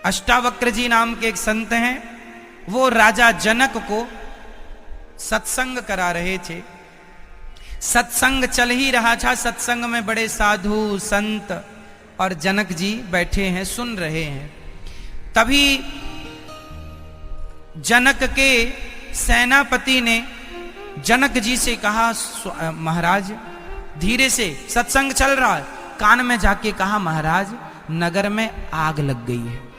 अष्टावक्र जी नाम के एक संत हैं, वो राजा जनक को सत्संग करा रहे थे। सत्संग चल ही रहा था, सत्संग में बड़े साधु संत और जनक जी बैठे हैं, सुन रहे हैं। तभी जनक के सेनापति ने जनक जी से कहा, महाराज धीरे से, सत्संग चल रहा है, कान में जाके कहा, महाराज नगर में आग लग गई है।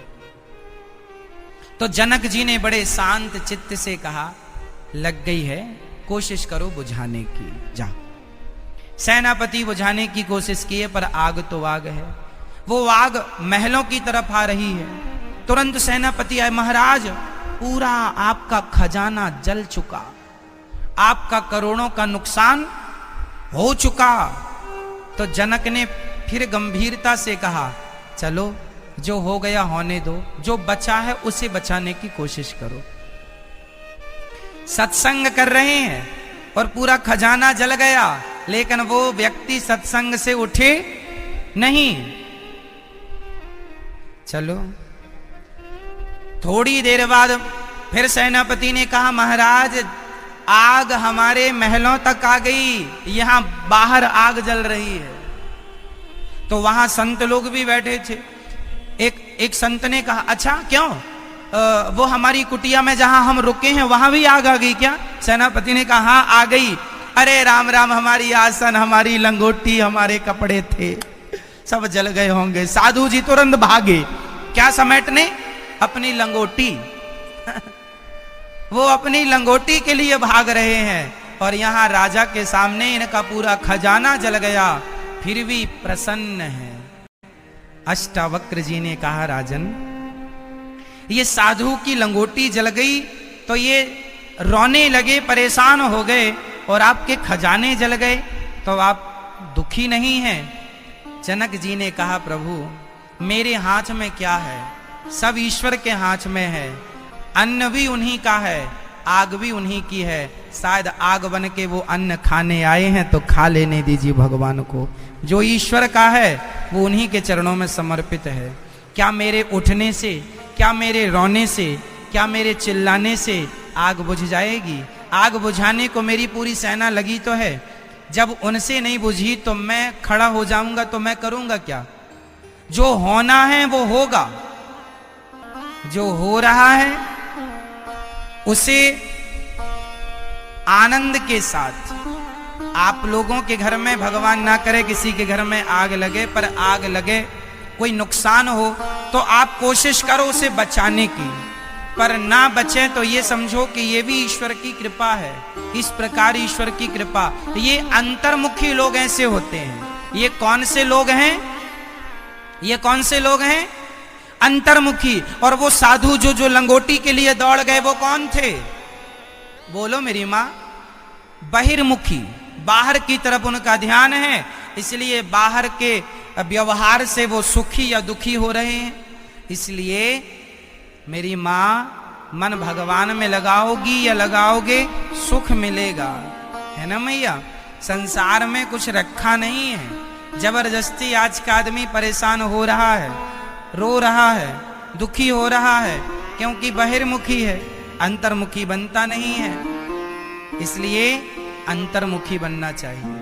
तो जनक जी ने बड़े शांत चित्त से कहा, लग गई है, कोशिश करो बुझाने की। जा सेनापति बुझाने की कोशिश की है, पर आग तो आग है। वो आग महलों की तरफ आ रही है। तुरंत सेनापति आए, महाराज पूरा आपका खजाना जल चुका, आपका करोड़ों का नुकसान हो चुका। तो जनक ने फिर गंभीरता से कहा, चलो जो हो गया होने दो, जो बचा है उसे बचाने की कोशिश करो। सत्संग कर रहे हैं और पूरा खजाना जल गया, लेकिन वो व्यक्ति सत्संग से उठे नहीं। चलो थोड़ी देर बाद फिर सेनापति ने कहा, महाराज आग हमारे महलों तक आ गई, यहां बाहर आग जल रही है। तो वहां संत लोग भी बैठे थे। एक संत ने कहा, अच्छा क्यों, वो हमारी कुटिया में जहां हम रुके हैं वहां भी आग आ गई क्या? सेनापति ने कहा, हाँ आ गई। अरे राम राम, हमारी आसन, हमारी लंगोटी, हमारे कपड़े थे, सब जल गए होंगे। साधु जी तुरंत भागे, क्या समेटने? अपनी लंगोटी। वो अपनी लंगोटी के लिए भाग रहे हैं और यहां राजा के सामने इनका पूरा खजाना जल गया, फिर भी प्रसन्न है। अष्टावक्र जी ने कहा, राजन ये साधु की लंगोटी जल गई तो ये रोने लगे, परेशान हो गए, और आपके खजाने जल गए तो आप दुखी नहीं हैं? जनक जी ने कहा, प्रभु मेरे हाथ में क्या है, सब ईश्वर के हाथ में है। अन्न भी उन्हीं का है, आग भी उन्हीं की है। शायद आग बन के वो अन्न खाने आए हैं तो खा लेने दीजिए भगवान को। जो ईश्वर का है वो उन्हीं के चरणों में समर्पित है। क्या मेरे उठने से, क्या मेरे रोने से, क्या मेरे चिल्लाने से आग बुझ जाएगी? आग बुझाने को मेरी पूरी सेना लगी तो है। जब उनसे नहीं बुझी तो मैं खड़ा हो जाऊंगा तो मैं करूंगा क्या? जो होना है वो होगा, जो हो रहा है उसे आनंद के साथ, आप लोगों के घर में भगवान ना करे किसी के घर में आग लगे, पर आग लगे कोई नुकसान हो तो आप कोशिश करो उसे बचाने की, पर ना बचे तो ये समझो कि ये भी ईश्वर की कृपा है। इस प्रकार ईश्वर की कृपा, ये अंतर्मुखी लोग ऐसे होते हैं। ये कौन से लोग हैं? ये कौन से लोग हैं? अंतर्मुखी। और वो साधु जो लंगोटी के लिए दौड़ गए वो कौन थे? बोलो मेरी माँ। बहिर्मुखी, बाहर की तरफ उनका ध्यान है, इसलिए बाहर के व्यवहार से वो सुखी या दुखी हो रहे हैं। इसलिए मेरी माँ, मन भगवान में लगाओगी या लगाओगे, सुख मिलेगा, है ना मैया? संसार में कुछ रखा नहीं है। जबरदस्ती आज का आदमी परेशान हो रहा है, रो रहा है, दुखी हो रहा है, क्योंकि बहिर्मुखी है, अंतर्मुखी बनता नहीं है। इसलिए अंतर्मुखी बनना चाहिए।